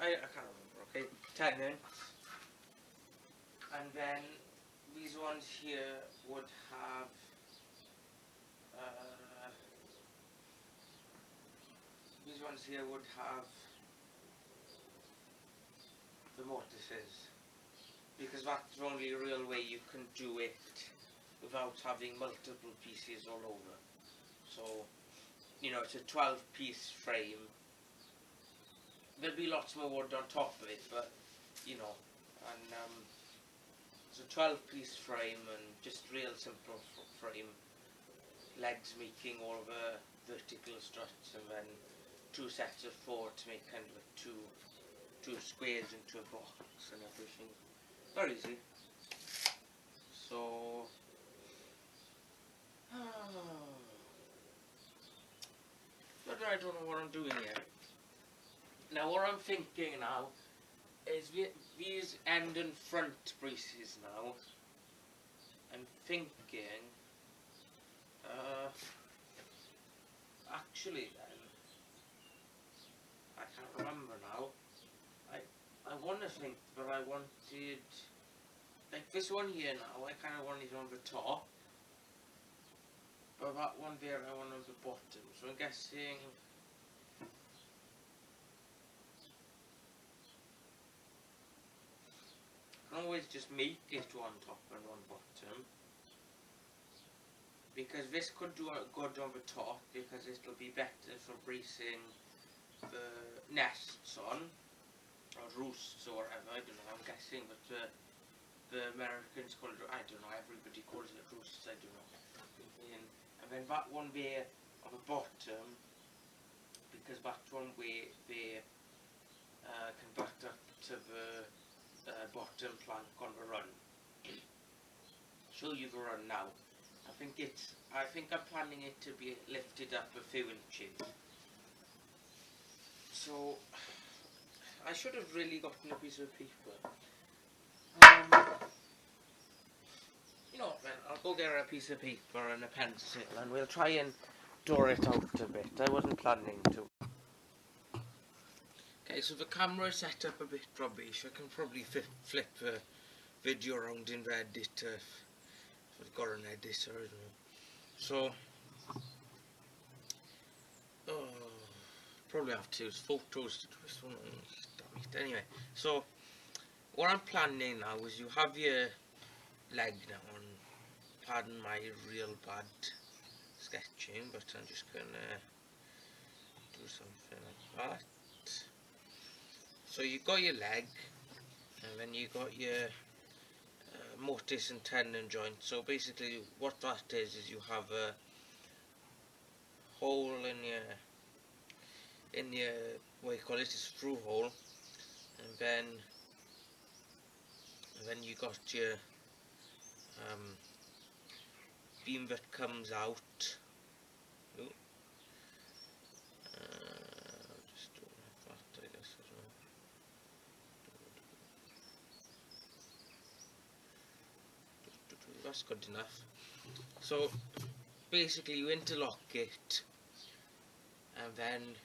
can't remember, okay, tenants, and then these ones here would have these ones here would have the mortises, because that's the only real way you can do it without having multiple pieces all over. So, you know, it's a 12-piece frame. There'll be lots more wood on top of it, but, you know, and it's a 12-piece frame and just real simple frame. Legs making all the vertical struts, and then 2 sets of 4 to make kind of two squares into a box and everything. Very easy. So but I don't know what I'm doing here. Now what I'm thinking now is these end and front braces now. I'm thinking actually then I can't remember now. I wanna think, but I wanted like this one here now, I kinda want it on the top. But that one there I want on the bottom. So I'm guessing I can always just make it one top and one bottom, because this could do good on the top because it'll be better for bracing the nests on, or roosts or whatever, I don't know, I'm guessing, but the Americans call it, I don't know, everybody calls it roosts, I don't know. And then that one there on the bottom, because that one way they can back up to the bottom plank on the run. Show you the run now. I think I'm planning it to be lifted up a few inches. So I should have really gotten a piece of paper. You know what then, I'll go get a piece of paper and a pencil and we'll try and draw it out a bit. I wasn't planning to. Okay, so the camera is set up a bit rubbish. I can probably flip the video around in the editor if I've got an editor, I don't know. So, probably have to use photos to do this one. Damn it. Anyway, so what I'm planning now is you have your leg now on, pardon my real bad sketching, but I'm just gonna do something like that. So you got your leg, and then you got your mortise and tendon joint. So basically what that is you have a hole in your what you call it, a screw hole, and then you got your beam that comes out. Just do that, I guess, as well. That's good enough. So basically you interlock it, and then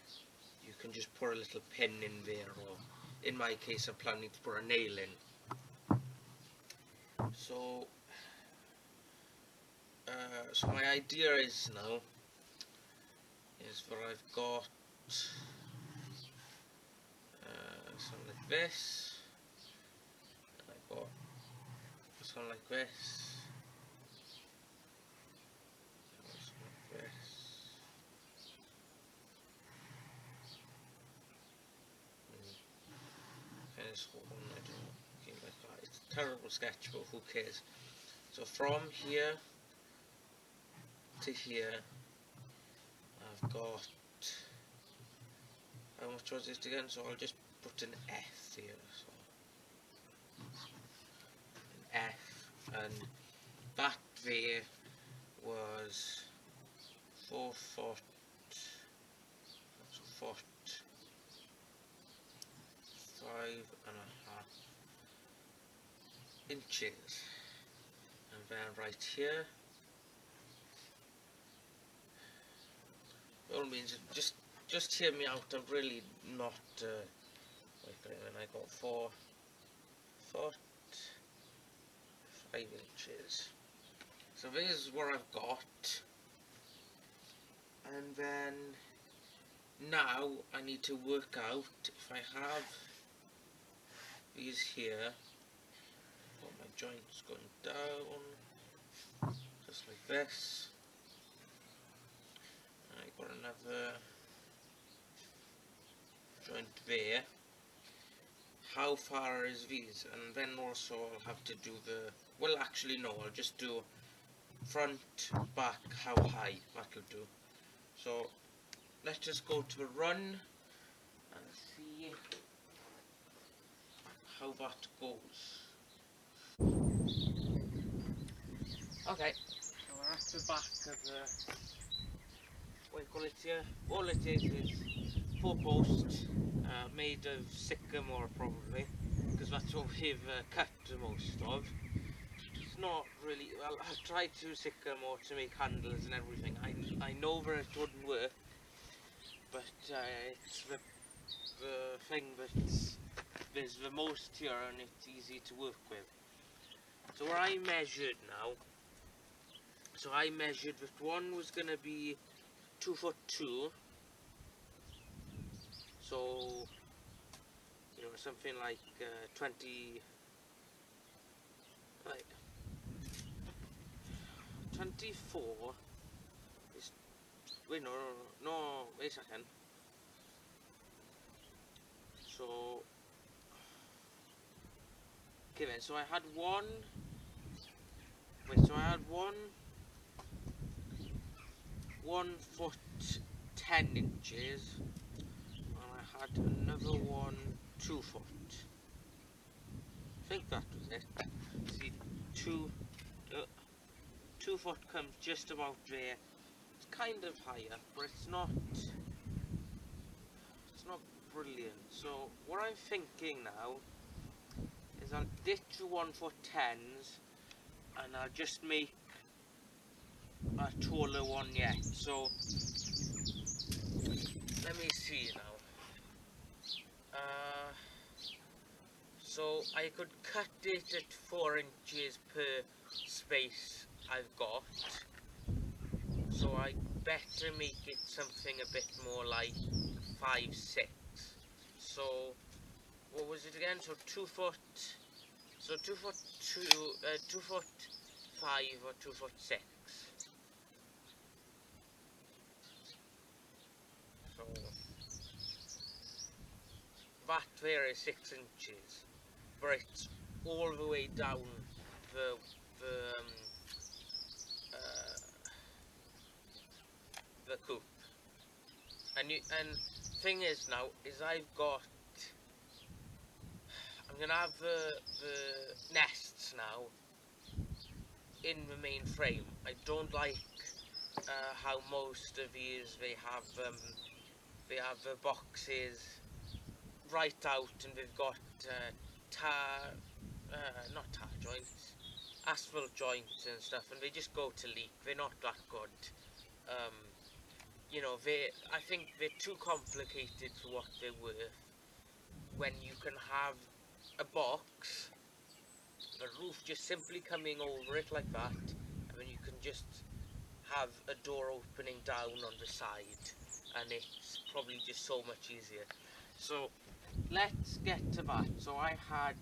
you can just put a little pin in there, or in my case I'm planning to put a nail in. So so my idea is now is that I've got something like this, and I've got something like this, something like this. This one, I don't know, okay, like that. It's a terrible sketch, but who cares? So from here to here, I've got, how much was it again? So I'll just put an F here. So an F, and that there was 4 foot, so foot 5.5 inches, and then right here, by all means, just hear me out. I'm really not what you Okay, then I got 4 foot 5 inches. So this is what I've got. And then now I need to work out if I have these here. Got my joints going down, just like this. I got another joint there. How far is these? And then also I'll have to do the, well actually no, I'll just do front, back, how high, that'll do. So let's just go to a run and see how that goes. Okay, so we're at the back of the, what do you call it here? All it is 4 posts made of sycamore probably, because that's what we've cut the most of. It's not really, well, I've tried to use sycamore to make handles and everything. I know that it wouldn't work, but it's the thing that's there's the most here and it's easy to work with. So where I measured now, so I measured that one was going to be 2'2", so you know, something like 20, like 24 is, wait, no, wait a second. So, okay then, so I had one, wait, so I had 1 foot 10 inches, and I had another one 2 foot. I think that was it. See, 2 foot comes just about there. It's kind of higher, but it's not brilliant. So what I'm thinking now is I'll ditch the 1 foot 10s and I'll just make a taller one yet. So let me see now. So I could cut it at 4 inches per space I've got. So I better make it something a bit more like 5'6". So what was it again? So 2 foot. So 2'2", 2'5" or 2'6". So that there is 6 inches, but it's all the way down the the um, uh, the coop. And thing is now is I'm gonna have the nests now in the main frame. I don't like how most of these they have the boxes right out and they've got not tar joints, asphalt joints and stuff, and they just go to leak. They're not that good. Um, you know, I think they're too complicated for what they're worth. When you can have a box, a roof just simply coming over it like that, and then you can just have a door opening down on the side, and it's probably just so much easier. So let's get to that. So I had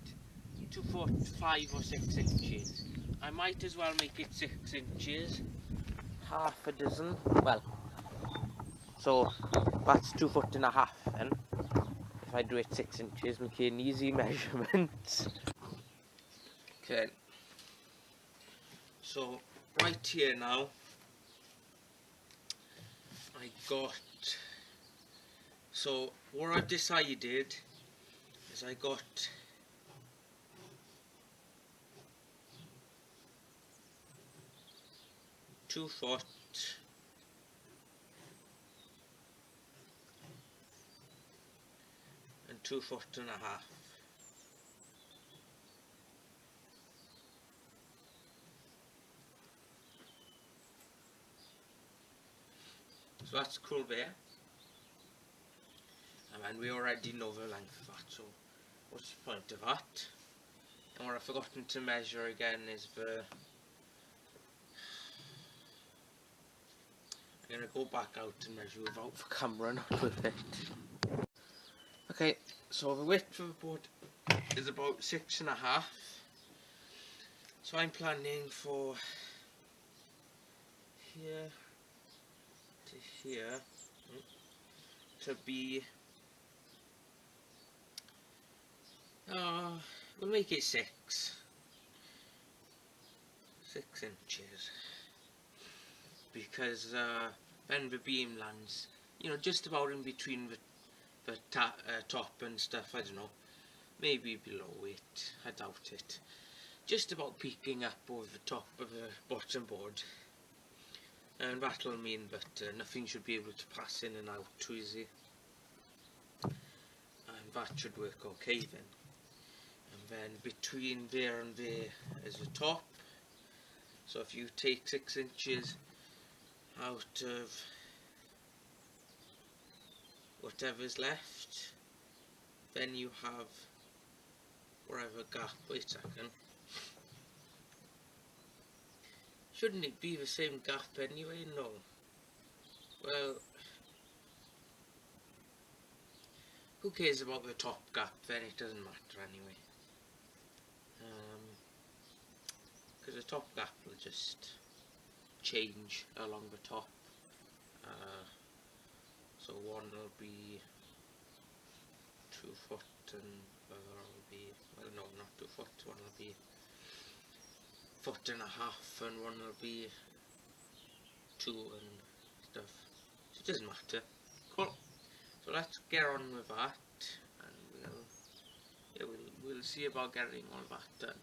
2 foot 5 or 6 inches. I might as well make it 6 inches, half a dozen. Well, so that's 2.5 foot then. If I do it 6 inches, make an easy measurement. Okay. So right here now, I got. So what I've decided is I got 2 foot and 2.5 foot. So that's cool there. And we already know the length of that, so what's the point of that? And what I've forgotten to measure again is the... I'm going to go back out and measure without the camera, not with it. Okay, so the width of the board is about 6.5. So I'm planning for here to here to be... we'll make it 6 inches. Because then the beam lands, you know, just about in between the top and stuff, I don't know, maybe below it, I doubt it. Just about peeking up over the top of the bottom board. And that'll mean that nothing should be able to pass in and out too easy. And that should work okay then. And then between there and there is the top. So if you take 6 inches out of whatever's left, then you have whatever gap. Wait a second. Shouldn't it be the same gap anyway? No. Well, who cares about the top gap then? It doesn't matter anyway. Because the top gap will just change along the top. So one will be 2 foot and the other will be, well no, not 2 foot, one will be 1.5 and one will be 2 and stuff. So it doesn't matter. Cool. So let's get on with that, and we'll see about getting all that done.